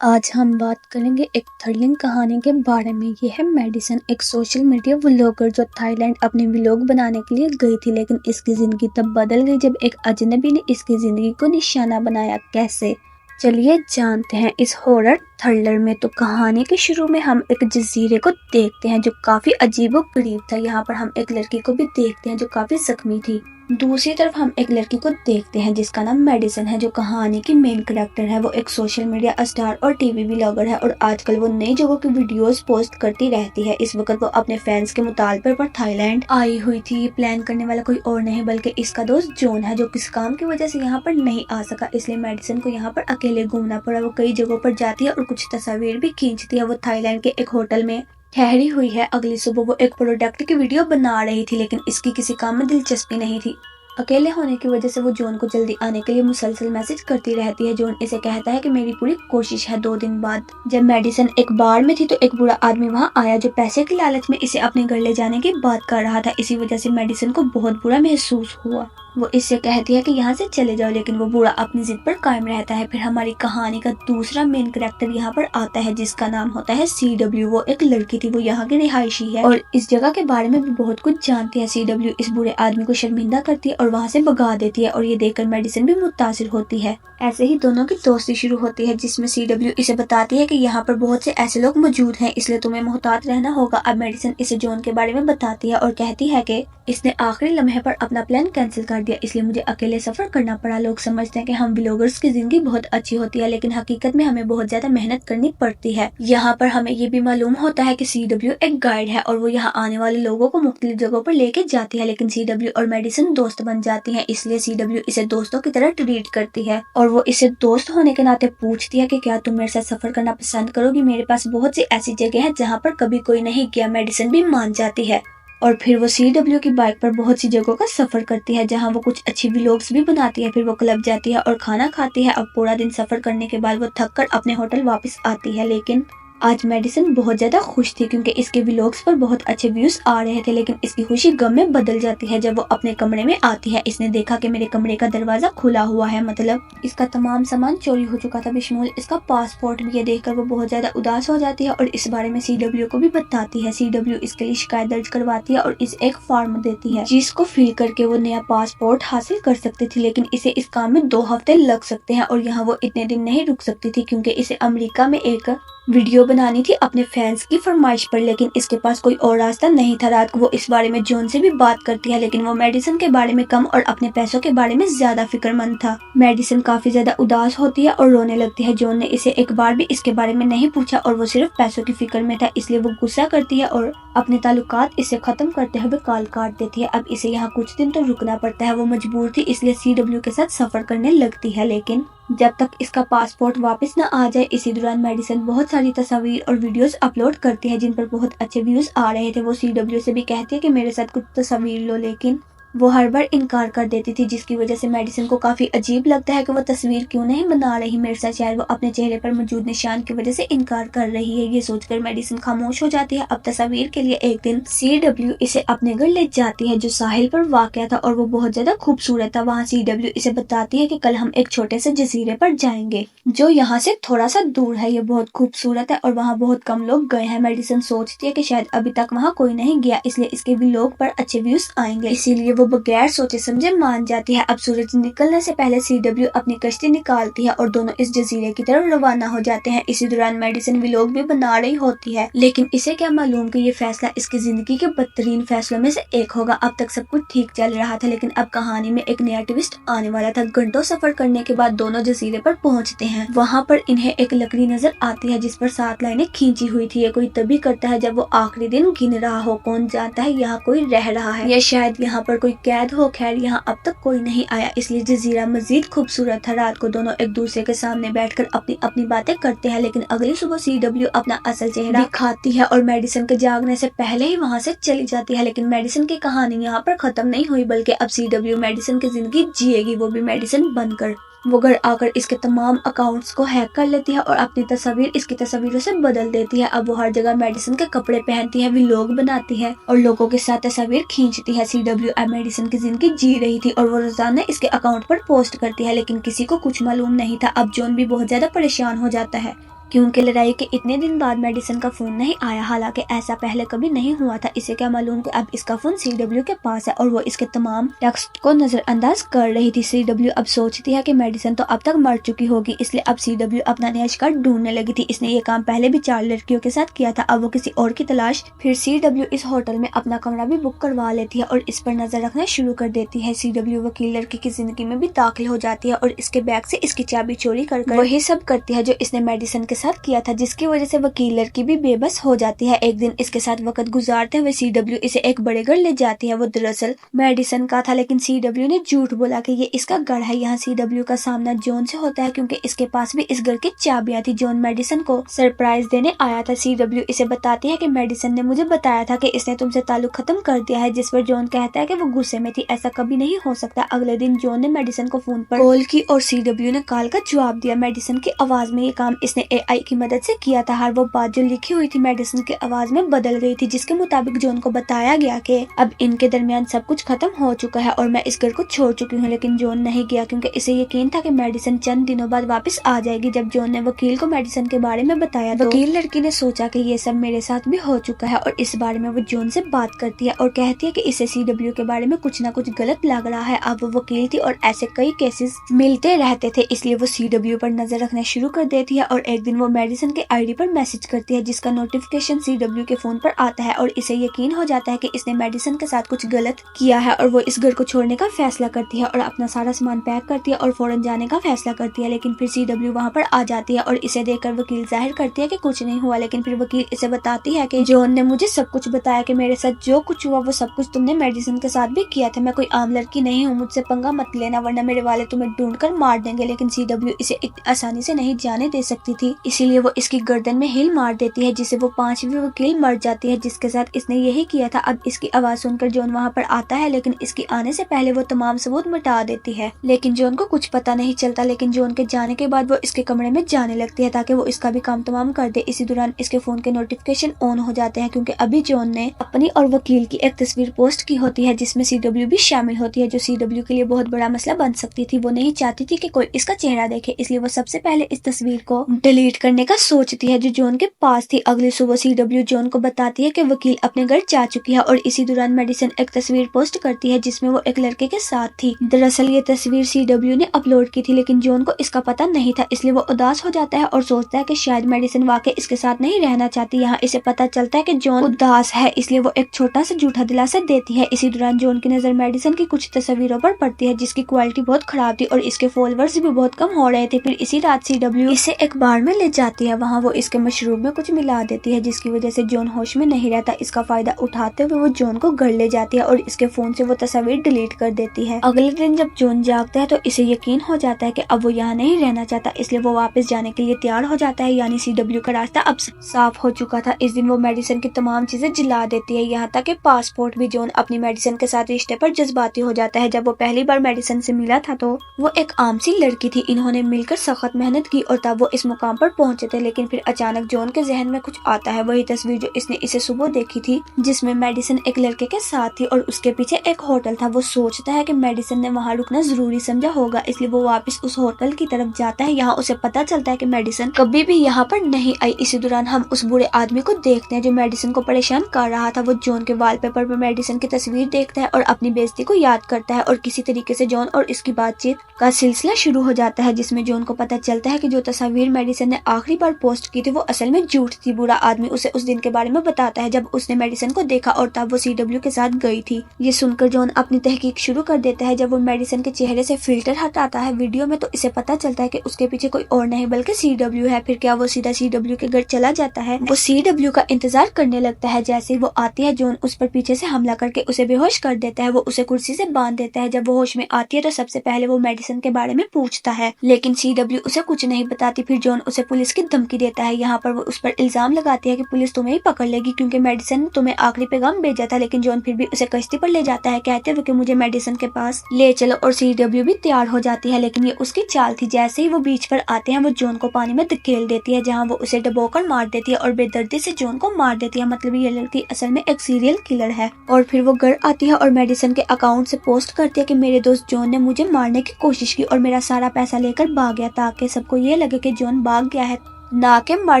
आज हम बात करेंगे एक थ्रिलिंग कहानी के बारे में। ये है मेडिसन, एक सोशल मीडिया व्लॉगर जो थाईलैंड अपने व्लॉग बनाने के लिए गई थी, लेकिन इसकी जिंदगी तब बदल गई जब एक अजनबी ने इसकी जिंदगी को निशाना बनाया। कैसे, चलिए जानते हैं इस हॉरर थ्रिलर में। तो कहानी के शुरू में हम एक जजीरे को देखते हैं जो काफी अजीबोगरीब था। यहाँ पर हम एक लड़की को भी देखते हैं जो काफी जख्मी थी। दूसरी तरफ हम एक लड़की को देखते हैं जिसका नाम मेडिसन है, जो कहानी की मेन कैरेक्टर है। वो एक सोशल मीडिया स्टार और टीवी व्लॉगर है और आजकल वो नई जगहों की वीडियोस पोस्ट करती रहती है। इस वक्त वो अपने फैंस के मुतालबे पर थाईलैंड आई हुई थी। ये प्लान करने वाला कोई और नहीं बल्कि इसका दोस्त जॉन है, जो किस काम की वजह से यहाँ पर नहीं आ सका, इसलिए मेडिसन को यहाँ पर अकेले घूमना पड़ा। वो कई जगहों पर जाती है और कुछ तस्वीर भी खींचती है। वो थाईलैंड के एक होटल में ठहरी हुई है। अगली सुबह वो एक प्रोडक्ट की वीडियो बना रही थी, लेकिन इसकी किसी काम में दिलचस्पी नहीं थी। अकेले होने की वजह से वो जॉन को जल्दी आने के लिए मुसलसल मैसेज करती रहती है। जॉन इसे कहता है कि मेरी पूरी कोशिश है। 2 दिन बाद जब मेडिसन एक बार में थी तो एक बुरा आदमी वहाँ आया जो पैसे की लालच में इसे अपने घर ले जाने की बात कर रहा था। इसी वजह से मेडिसन को बहुत बुरा महसूस हुआ। वो इससे कहती है कि यहाँ से चले जाओ, लेकिन वो बूढ़ा अपनी जिद पर कायम रहता है। फिर हमारी कहानी का दूसरा मेन कैरेक्टर यहाँ पर आता है जिसका नाम होता है CW। वो एक लड़की थी, वो यहाँ की रिहायशी है और इस जगह के बारे में भी बहुत कुछ जानती है। CW इस बुरे आदमी को शर्मिंदा करती है और वहाँ से भगा देती है और ये देखकर मेडिसन भी मुतासिर होती है। ऐसे ही दोनों की दोस्ती शुरू होती है जिसमें CW इसे बताती है कि यहाँ पर बहुत से ऐसे लोग मौजूद हैं, इसलिए तुम्हें मोहतात रहना होगा। अब मेडिसन इसे जॉन के बारे में बताती है और कहती है कि इसने आखिरी लम्हे पर अपना प्लान कैंसिल कर दिया, इसलिए मुझे अकेले सफर करना पड़ा। लोग समझते हैं कि हम व्लॉगर्स की जिंदगी बहुत अच्छी होती है, लेकिन हकीकत में हमें बहुत ज्यादा मेहनत करनी पड़ती है। यहाँ पर हमें ये भी मालूम होता है कि CW एक गाइड है और वो यहाँ आने वाले लोगों को मुख्तलिफ जगहों पर लेके जाती है, लेकिन CW और मेडिसन दोस्त बन जाती है, इसलिए CW इसे दोस्तों की तरह ट्रीट करती है और वो इसे दोस्त होने के नाते पूछती है कि क्या तुम मेरे साथ सफर करना पसंद करोगी। मेरे पास बहुत सी ऐसी जगह है जहाँ पर कभी कोई नहीं गया। मेडिसन भी मान जाती है और फिर वो CW की बाइक पर बहुत सी जगहों का सफर करती है जहां वो कुछ अच्छी व्लॉग्स भी बनाती है। फिर वो क्लब जाती है और खाना खाती है। अब पूरा दिन सफर करने के बाद वो थक कर अपने होटल वापस आती है, लेकिन आज मेडिसन बहुत ज्यादा खुश थी क्योंकि इसके व्लॉग्स पर बहुत अच्छे व्यूज आ रहे थे। लेकिन इसकी खुशी गम में बदल जाती है जब वो अपने कमरे में आती है। इसने देखा कि मेरे कमरे का दरवाजा खुला हुआ है, मतलब इसका तमाम सामान चोरी हो चुका था, बिशमूल इसका पासपोर्ट भी। ये देखकर वो बहुत ज्यादा उदास हो जाती है और इस बारे में CW को भी बताती है। CW इसके लिए शिकायत दर्ज करवाती है और इसे एक फॉर्म देती है जिसको फिल करके वो नया पासपोर्ट हासिल कर सकती थी, लेकिन इसे इस काम में 2 हफ्ते लग सकते हैं और यहाँ वो इतने दिन नहीं रुक सकती थी क्योंकि इसे अमेरिका में एक वीडियो बनानी थी अपने फैंस की फरमाइश पर, लेकिन इसके पास कोई और रास्ता नहीं था। रात को वो इस बारे में जॉन से भी बात करती है, लेकिन वो मेडिसन के बारे में कम और अपने पैसों के बारे में ज्यादा फिक्रमंद था। मेडिसन काफी ज्यादा उदास होती है और रोने लगती है। जॉन ने इसे एक बार भी इसके बारे में नहीं पूछा और वो सिर्फ पैसों की फिक्र में था, इसलिए वो गुस्सा करती है और अपने ताल्लुकात इसे खत्म करते हुए कॉल काट देती है। अब इसे यहाँ कुछ दिन तो रुकना पड़ता है। वो मजबूर थी, इसलिए CW के साथ सफर करने लगती है, लेकिन जब तक इसका पासपोर्ट वापस न आ जाए। इसी दौरान मेडिसन बहुत सारी तस्वीर और वीडियोस अपलोड करती है जिन पर बहुत अच्छे व्यूज आ रहे थे। वो CW से भी कहती है कि मेरे साथ कुछ तस्वीर लो, लेकिन वो हर बार इनकार कर देती थी, जिसकी वजह से मेडिसन को काफी अजीब लगता है कि वो तस्वीर क्यों नहीं बना रही मेरे साथ। शायद वो अपने चेहरे पर मौजूद निशान की वजह से इनकार कर रही है। ये सोचकर मेडिसन खामोश हो जाती है। अब तस्वीर के लिए एक दिन CW इसे अपने घर ले जाती है जो साहिल पर वाक़या था और वो बहुत ज्यादा खूबसूरत था। वहाँ CW इसे बताती है कि कल हम एक छोटे से जजीरे पर जाएंगे जो यहाँ से थोड़ा सा दूर है। ये बहुत खूबसूरत है और वहाँ बहुत कम लोग गए हैं। मेडिसन सोचती है कि शायद अभी तक वहाँ कोई नहीं गया, इसलिए इसके भी लोग पर अच्छे व्यूज आएंगे, इसीलिए वो बगैर सोचे समझे मान जाती है। अब सूरज निकलने से पहले CW अपनी कश्ती निकालती है और दोनों इस जजीरे की तरफ रवाना हो जाते हैं। इसी दौरान मेडिसन व्लॉग भी बना रही होती है, लेकिन इसे क्या मालूम कि ये फैसला इसकी जिंदगी के बदतरीन फैसलों में से एक होगा। अब तक सब कुछ ठीक चल रहा था, लेकिन अब कहानी में एक नया ट्विस्ट आने वाला था। घंटों सफर करने के बाद दोनों जजीरे पर पहुंचते हैं। वहाँ पर इन्हें एक लकड़ी नजर आती है जिस पर 7 लाइनें खींची हुई थी। ये कोई तभी करता है जब वो आखिरी दिन गिन रहा हो। कौन जानता है यहाँ कोई रह रहा है या शायद यहाँ पर कोई कैद हो। खैर यहाँ अब तक कोई नहीं आया, इसलिए जजीरा मजीद खूबसूरत था। रात को दोनों एक दूसरे के सामने बैठकर अपनी अपनी बातें करते हैं, लेकिन अगली सुबह CW अपना असल चेहरा दिखाती है और मेडिसन के जागने से पहले ही वहाँ से चली जाती है। लेकिन मेडिसन की कहानी यहाँ पर खत्म नहीं हुई, बल्कि अब CW मेडिसन की जिंदगी जिएगी, वो भी मेडिसन बनकर। वो घर आकर इसके तमाम अकाउंट्स को हैक कर लेती है और अपनी तस्वीर इसकी तस्वीरों से बदल देती है। अब वो हर जगह मेडिसन के कपड़े पहनती है, व्लॉग बनाती है और लोगों के साथ तस्वीर खींचती है। CW अब मेडिसन की जिंदगी जी रही थी और वो रोजाना इसके अकाउंट पर पोस्ट करती है, लेकिन किसी को कुछ मालूम नहीं था। अब जॉन भी बहुत ज्यादा परेशान हो जाता है। कि उनके लड़ाई के इतने दिन बाद मेडिसन का फोन नहीं आया। हालांकि ऐसा पहले कभी नहीं हुआ था। इसे क्या मालूम कि अब इसका फोन CW के पास है और वो इसके तमाम टेक्स्ट को नजरअंदाज कर रही थी। CW अब सोचती है कि मेडिसन तो अब तक मर चुकी होगी, इसलिए अब CW अपना नया शिकार ढूंढने लगी थी। इसने ये काम पहले भी 4 लड़कियों के साथ किया था, अब वो किसी और की तलाश। फिर CW इस होटल में अपना कमरा भी बुक करवा लेती है और इस पर नजर रखना शुरू कर देती है। CW वकील लड़की की जिंदगी में भी दाखिल हो जाती है और इसके बैग से इसकी चाबी चोरी कर वही सब करती है जो इसने मेडिसन के साथ किया था, जिसकी वजह से वकील लड़की भी बेबस हो जाती है। एक दिन इसके साथ वक्त गुजारते हुए CW इसे एक बड़े घर ले जाती है। वो दरअसल मेडिसन का था, लेकिन CW ने झूठ बोला कि ये इसका घर है। यहाँ CW का सामना जॉन से होता है क्योंकि इसके पास भी इस घर की चाबियां थी। जॉन मेडिसन को सरप्राइज देने आया था। CW इसे बताती है कि मेडिसन ने मुझे बताया था कि इसने तुमसे ताल्लुक खत्म कर दिया है, जिस पर जॉन कहता है कि वो गुस्से में थी, ऐसा कभी नहीं हो सकता। अगले दिन जॉन ने मेडिसन को फोन पर कॉल की और CW ने कॉल का जवाब दिया। मेडिसन की आवाज में ये काम इसने AI की मदद से किया था। हर वो बात जो लिखी हुई थी मेडिसन की आवाज में बदल गई थी, जिसके मुताबिक जॉन को बताया गया कि अब इनके दरमियान सब कुछ खत्म हो चुका है और मैं इस घर को छोड़ चुकी हूँ। लेकिन जॉन नहीं गया क्योंकि इसे यकीन था कि मेडिसन चंद दिनों बाद वापस आ जाएगी। जब जॉन ने वकील को मेडिसन के बारे में बताया तो वकील लड़की ने सोचा कि ये सब मेरे साथ भी हो चुका है और इस बारे में वो जॉन से बात करती है और कहती है कि इसे CW के बारे में कुछ ना कुछ गलत लग रहा है। अब वो वकील थी और ऐसे कई केसेस मिलते रहते थे, इसलिए वो CW पर नजर रखना शुरू कर देती है और एक दिन वो मेडिसन के ID पर मैसेज करती है, जिसका नोटिफिकेशन CW के फोन पर आता है और इसे यकीन हो जाता है कि इसने मेडिसन के साथ कुछ गलत किया है और वो इस घर को छोड़ने का फैसला करती है और अपना सारा सामान पैक करती है और फौरन जाने का फैसला करती है। लेकिन फिर CW वहाँ पर आ जाती है और इसे देखकर वकील जाहिर करती है कि कुछ नहीं हुआ। लेकिन फिर वकील इसे बताती है कि जॉन ने मुझे सब कुछ बताया कि मेरे साथ जो कुछ हुआ वो सब कुछ तुमने मेडिसन के साथ भी किया था। मैं कोई आम लड़की नहीं हूँ, मुझसे पंगा मत लेना वरना मेरे वाले तुम्हें ढूंढकर मार देंगे। लेकिन CW इसे इतनी आसानी से नहीं जाने दे सकती थी, इसीलिए वो इसकी गर्दन में हिल मार देती है, जिससे वो 5वीं वकील मर जाती है जिसके साथ इसने यही किया था। अब इसकी आवाज सुनकर जॉन वहाँ पर आता है, लेकिन इसके आने से पहले वो तमाम सबूत मिटा देती है। लेकिन जॉन को कुछ पता नहीं चलता। लेकिन जॉन के जाने के बाद वो इसके कमरे में जाने लगती है ताकि वो इसका भी काम तमाम कर दे। इसी दौरान इसके फोन के नोटिफिकेशन ऑन हो जाते हैं क्योंकि अभी जॉन ने अपनी और वकील की एक तस्वीर पोस्ट की होती है जिसमें CW भी शामिल होती है, जो CW के लिए बहुत बड़ा मसला बन सकती थी। वो नहीं चाहती थी कि कोई इसका चेहरा देखे, इसलिए वो सबसे पहले इस तस्वीर को डिलीट करने का सोचती है जो जॉन के पास थी। अगली सुबह CW जॉन को बताती है कि वकील अपने घर जा चुकी है और इसी दौरान मेडिसन एक तस्वीर पोस्ट करती है जिसमें वो एक लड़के के साथ थी। दरअसल ये तस्वीर CW ने अपलोड की थी, लेकिन जॉन को इसका पता नहीं था, इसलिए वो उदास हो जाता है और सोचता है कि शायद मेडिसन वाकई इसके साथ नहीं रहना चाहती। यहाँ इसे पता चलता है कि जॉन उदास है, इसलिए वो एक छोटा सा झूठा दिलासा देती है। इसी दौरान जॉन की नजर मेडिसन की कुछ तस्वीरों पर पड़ती है जिसकी क्वालिटी बहुत खराब थी और इसके फॉलोअर्स भी बहुत कम हो रहे थे। फिर इसी रात CW इसे एक बार में ले जाती है। वहाँ वो इसके मशरूब में कुछ मिला देती है जिसकी वजह से जॉन होश में नहीं रहता। इसका फायदा उठाते हुए वो जॉन को घर ले जाती है और इसके फोन से वो तस्वीर डिलीट कर देती है। अगले दिन जब जॉन जागता है तो इसे यकीन हो जाता है कि अब वो यहाँ नहीं रहना चाहता, इसलिए वो वापस जाने के लिए तैयार हो जाता है। यानी CW का रास्ता अब साफ हो चुका था। इस दिन वो मेडिसन की तमाम चीजें जला देती है, यहाँ तक कि पासपोर्ट भी। जॉन अपनी मेडिसन के साथ रिश्ते पर जज्बाती हो जाता है। जब वो पहली बार मेडिसन से मिला था तो वो एक आम सी लड़की थी। इन्होंने मिलकर सख्त मेहनत की और तब वो इस मुकाम पर पहुंचे थे। लेकिन फिर अचानक जॉन के जहन में कुछ आता है, वही तस्वीर जो इसने इसे सुबह देखी थी जिसमें मेडिसन एक लड़के के साथ थी और उसके पीछे एक होटल था। वो सोचता है कि मेडिसन ने वहाँ रुकना जरूरी समझा होगा, इसलिए वो वापस उस होटल की तरफ जाता है। यहाँ उसे पता चलता है कि मेडिसन कभी भी यहाँ पर नहीं आई। इसी दौरान हम उस बुरे आदमी को देखते हैं जो मेडिसन को परेशान कर रहा था। वो जॉन के वॉलपेपर पर मेडिसन की तस्वीर देखता है और अपनी बेइज्जती को याद करता है और किसी तरीके से जॉन और इसकी बातचीत का सिलसिला शुरू हो जाता है जिसमें जॉन को पता चलता है कि जो तस्वीर मेडिसन ने आखिरी बार पोस्ट की थी वो असल में झूठ थी। बुरा आदमी उसे उस दिन के बारे में बताता है जब उसने मेडिसन को देखा और तब वो CW के साथ गई थी। ये सुनकर जॉन अपनी तहकीक शुरू कर देता है। जब वो मेडिसन के चेहरे से फिल्टर हटाता है वीडियो में तो इसे पता चलता है कि उसके पीछे कोई और नहीं बल्कि CW है। फिर क्या वो सीधा CW के घर चला जाता है। वो CW का इंतजार करने लगता है। जैसे ही वो आती है जॉन उस पर पीछे से हमला करके उसे बेहोश कर देता है। वो उसे कुर्सी से बांध देता है। जब वो होश में आती है तो सबसे पहले वो मेडिसन के बारे में पूछता है, लेकिन CW उसे कुछ नहीं बताती। फिर जॉन उसे पुलिस की धमकी देता है। यहाँ पर वो उस पर इल्जाम लगाती है कि पुलिस तुम्हें ही पकड़ लेगी क्योंकि मेडिसन ने तुम्हें आखिरी पैगाम भेजा था। लेकिन जॉन फिर भी उसे कश्ती पर ले जाता है कहते हुए कि मुझे मेडिसन के पास ले चलो और CW भी तैयार हो जाती है। लेकिन ये उसकी चाल थी। जैसे ही वो बीच पर आते हैं वो जॉन को पानी में धकेल देती है जहाँ वो उसे डुबोकर मार देती है और बेदर्दी से जॉन को मार देती है। मतलब ये लड़की असल में एक सीरियल किलर है। और फिर वो घर आती है और मेडिसन के अकाउंट से पोस्ट करती है कि मेरे दोस्त जॉन ने मुझे मारने की कोशिश की और मेरा सारा पैसा लेकर भाग गया, ताकि सबको ये लगे कि जॉन भाग गया है ना के मर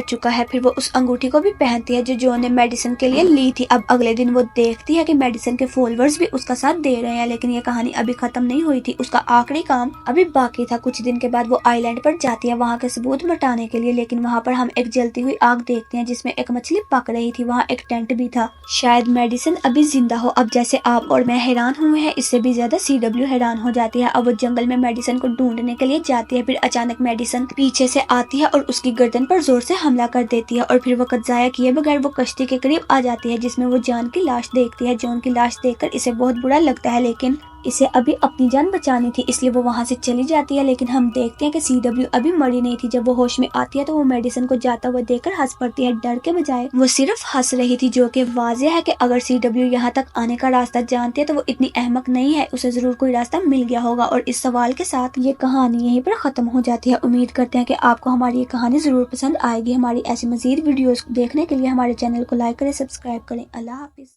चुका है। फिर वो उस अंगूठी को भी पहनती है जो जॉन ने मेडिसन के लिए ली थी। अब अगले दिन वो देखती है कि मेडिसन के फॉलोअर्स भी उसका साथ दे रहे हैं, लेकिन ये कहानी अभी खत्म नहीं हुई थी, उसका आखिरी काम अभी बाकी था। कुछ दिन के बाद वो आइलैंड पर जाती है वहाँ के सबूत मिटाने के लिए, लेकिन वहाँ पर हम एक जलती हुई आग देखते हैं जिसमें एक मछली पक रही थी। वहाँ एक टेंट भी था, शायद मेडिसन अभी जिंदा हो। अब जैसे आप और मैं हैरान हुए हैं, इससे भी ज्यादा CW हैरान हो जाती है। अब वो जंगल में मेडिसन को ढूंढने के लिए जाती है। फिर अचानक मेडिसन पीछे से आती है और उसकी गर्दन पर जोर से हमला कर देती है और फिर वक्त जाया किए बगैर वो कश्ती के करीब आ जाती है जिसमें वो जॉन की लाश देखती है। जॉन की लाश देखकर इसे बहुत बुरा लगता है, लेकिन इसे अभी अपनी जान बचानी थी, इसलिए वो वहां से चली जाती है। लेकिन हम देखते हैं कि CW अभी मरी नहीं थी। जब वो होश में आती है तो वो मेडिसन को जाता हुआ देखकर हंस पड़ती है। डर के बजाय वो सिर्फ हंस रही थी, जो कि वाज़ेह है कि अगर CW यहाँ तक आने का रास्ता जानती है तो वो इतनी अहमक नहीं है, उसे जरूर कोई रास्ता मिल गया होगा। और इस सवाल के साथ ये कहानी यहीं पर खत्म हो जाती है। उम्मीद करते हैं कि आपको हमारी ये कहानी जरूर पसंद आएगी। हमारी ऐसी मजीद वीडियोस देखने के लिए हमारे चैनल को लाइक करें, सब्सक्राइब करें। अल्लाह हाफिज।